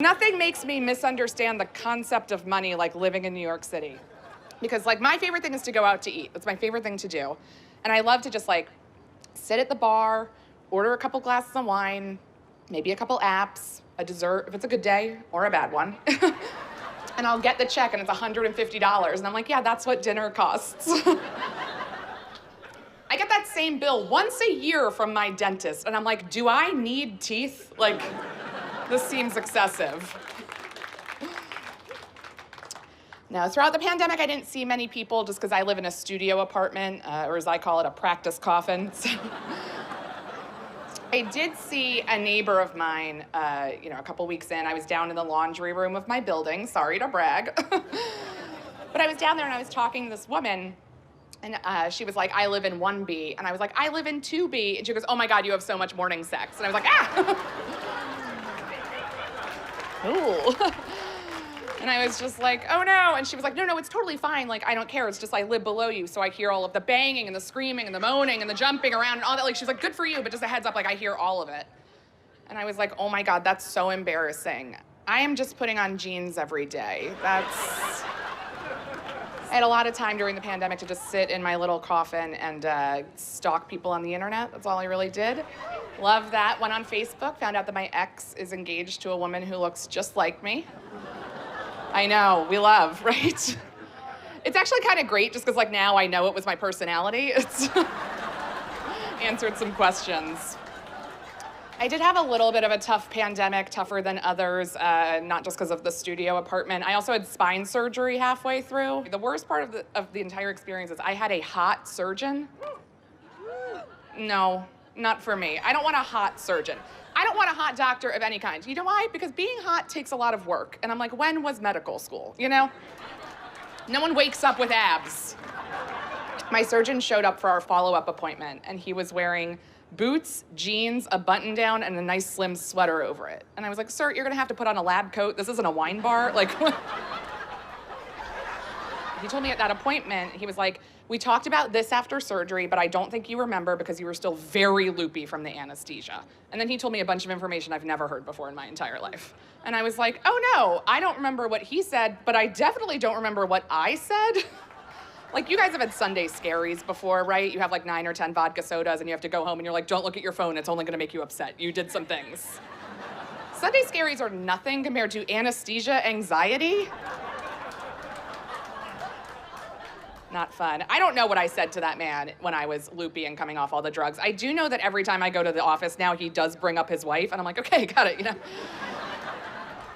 Nothing makes me misunderstand the concept of money like living in New York City. Because like my favorite thing is to go out to eat. That's my favorite thing to do. And I love to just like sit at the bar, order a couple glasses of wine, maybe a couple apps, a dessert if it's a good day or a bad one. And I'll get the check and it's $150. And I'm like, yeah, that's what dinner costs. I get that same bill once a year from my dentist. And I'm like, do I need teeth? Like, this seems excessive. Now, throughout the pandemic, I didn't see many people just because I live in a studio apartment, or as I call it, a practice coffin. So I did see a neighbor of mine, a couple weeks in. I was down in the laundry room of my building, sorry to brag. But I was down there and I was talking to this woman, and she was like, I live in 1B. And I was like, I live in 2B. And she goes, oh my God, you have so much morning sex. And I was like, ah! Ooh. And I was just like, oh no. And she was like, no, it's totally fine. Like, I don't care. It's just I live below you, so I hear all of the banging and the screaming and the moaning and the jumping around and all that. Like, she's like, good for you, but just a heads up, like, I hear all of it. And I was like, oh my God, that's so embarrassing. I am just putting on jeans every day. I had a lot of time during the pandemic to just sit in my little coffin and stalk people on the internet. That's all I really did. Love that. Went on Facebook, found out that my ex is engaged to a woman who looks just like me. I know, we love, right? It's actually kind of great just because like now I know it was my personality. It's answered some questions. I did have a little bit of a tough pandemic, tougher than others, not just because of the studio apartment. I also had spine surgery halfway through. The worst part of the entire experience is I had a hot surgeon. No, not for me. I don't want a hot surgeon. I don't want a hot doctor of any kind. You know why? Because being hot takes a lot of work. And I'm like, when was medical school, you know? No one wakes up with abs. My surgeon showed up for our follow-up appointment, and he was wearing boots, jeans, a button-down, and a nice slim sweater over it. And I was like, sir, you're gonna have to put on a lab coat. This isn't a wine bar. Like, he told me at that appointment, he was like, we talked about this after surgery, but I don't think you remember because you were still very loopy from the anesthesia. And then he told me a bunch of information I've never heard before in my entire life. And I was like, oh no, I don't remember what he said, but I definitely don't remember what I said. Like, you guys have had Sunday Scaries before, right? You have like 9 or 10 vodka sodas and you have to go home and you're like, don't look at your phone, it's only gonna make you upset. You did some things. Sunday Scaries are nothing compared to anesthesia anxiety. Not fun. I don't know what I said to that man when I was loopy and coming off all the drugs. I do know that every time I go to the office now, he does bring up his wife, and I'm like, okay, got it, you know?